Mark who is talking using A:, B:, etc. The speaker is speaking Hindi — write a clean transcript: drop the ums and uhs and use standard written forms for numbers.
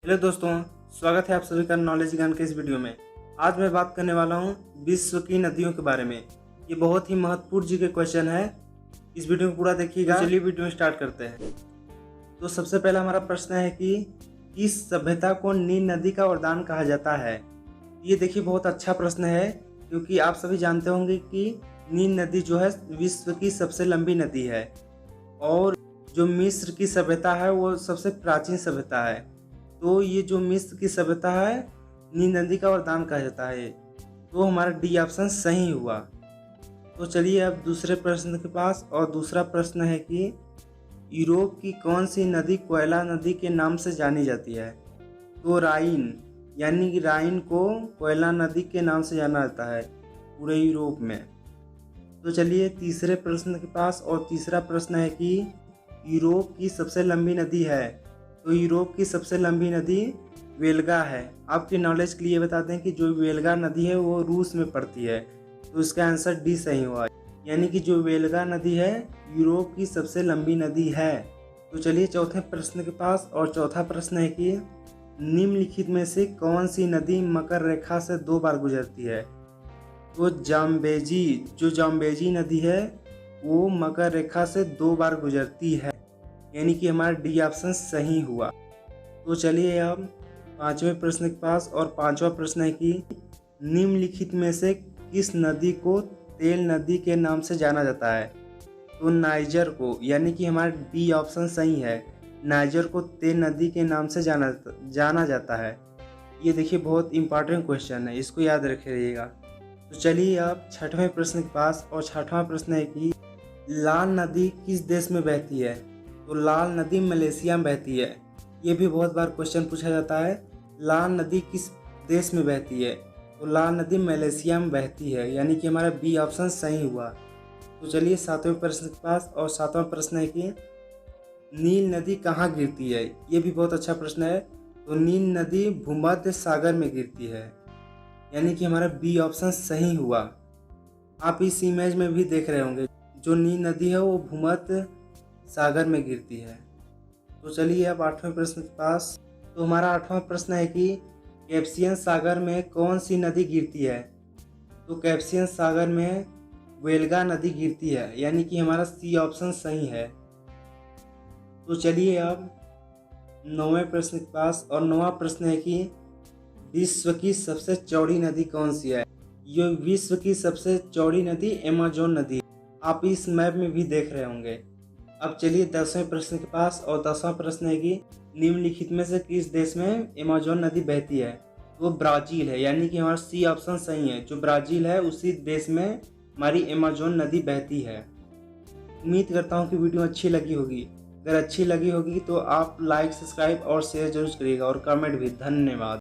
A: हेलो दोस्तों, स्वागत है आप सभी का नॉलेज ज्ञान के इस वीडियो में। आज मैं बात करने वाला हूँ विश्व की नदियों के बारे में। ये बहुत ही महत्वपूर्ण जी के क्वेश्चन है, इस वीडियो को पूरा देखिएगा। तो चलिए वीडियो में स्टार्ट करते हैं। तो सबसे पहला हमारा प्रश्न है कि किस सभ्यता को नील नदी का वरदान कहा जाता है। ये देखिए बहुत अच्छा प्रश्न है, क्योंकि आप सभी जानते होंगे कि नील नदी जो है विश्व की सबसे लंबी नदी है और जो मिस्र की सभ्यता है वो सबसे प्राचीन सभ्यता है। तो ये जो मिस्र की सभ्यता है नील नदी का वरदान कहा जाता है। तो हमारा डी ऑप्शन सही हुआ। तो चलिए अब दूसरे प्रश्न के पास। और दूसरा प्रश्न है कि यूरोप की कौन सी नदी कोयला नदी के नाम से जानी जाती है। तो राइन, यानी कि राइन को कोयला नदी के नाम से जाना जाता है पूरे यूरोप में। तो चलिए तीसरे प्रश्न के पास। और तीसरा प्रश्न है कि यूरोप की सबसे लंबी नदी है। तो यूरोप की सबसे लंबी नदी वेल्गा है। आपकी नॉलेज के लिए बता दें कि जो वेल्गा नदी है वो रूस में पड़ती है। तो इसका आंसर डी सही हुआ, यानी कि जो वेल्गा नदी है यूरोप की सबसे लंबी नदी है। तो चलिए चौथे प्रश्न के पास। और चौथा प्रश्न है कि निम्नलिखित में से कौन सी नदी मकर रेखा से 2 बार गुजरती है। तो जाम्बेजी नदी है वो मकर रेखा से 2 बार गुजरती है, यानी कि हमारा डी ऑप्शन सही हुआ। तो चलिए अब पांचवें प्रश्न के पास। और पांचवा प्रश्न है कि निम्नलिखित में से किस नदी को तेल नदी के नाम से जाना जाता है। तो नाइजर को, यानी कि हमारा डी ऑप्शन सही है, नाइजर को तेल नदी के नाम से जाना जाता है। ये देखिए बहुत इंपॉर्टेंट क्वेश्चन है, इसको याद रखिएगा। तो चलिए अब छठवें प्रश्न के पास। और छठवां प्रश्न है कि लाल नदी किस देश में बहती है। तो लाल नदी मलेशिया में बहती है। ये भी बहुत बार क्वेश्चन पूछा जाता है, लाल नदी किस देश में बहती है। तो लाल नदी मलेशिया में बहती है, यानी कि हमारा बी ऑप्शन सही हुआ। तो चलिए सातवें प्रश्न के पास। और सातवां प्रश्न है कि नील नदी कहाँ गिरती है। ये भी बहुत अच्छा प्रश्न है। तो नील नदी भूमध्य सागर में गिरती है, यानी कि हमारा बी ऑप्शन सही हुआ। आप इस इमेज में भी देख रहे होंगे, जो नील नदी है वो भूमध्य सागर में गिरती है। तो चलिए अब आठवें प्रश्न के पास। तो हमारा आठवां प्रश्न है कि कैस्पियन सागर में कौन सी नदी गिरती है। तो कैस्पियन सागर में वेल्गा नदी गिरती है, यानी कि हमारा सी ऑप्शन सही है। तो चलिए अब नौवें प्रश्न के पास। और नौवां प्रश्न है कि विश्व की सबसे चौड़ी नदी कौन सी है। ये विश्व की सबसे चौड़ी नदी अमेज़न नदी, आप इस मैप में भी देख रहे होंगे। अब चलिए 10वें प्रश्न के पास। और 10वां प्रश्न है कि निम्नलिखित में से किस देश में अमेज़न नदी बहती है। वो ब्राज़ील है, यानी कि हमारा सी ऑप्शन सही है। जो ब्राज़ील है उसी देश में हमारी अमेज़न नदी बहती है। उम्मीद करता हूँ कि वीडियो अच्छी लगी होगी। अगर अच्छी लगी होगी तो आप लाइक, सब्सक्राइब और शेयर जरूर करिएगा और कमेंट भी। धन्यवाद।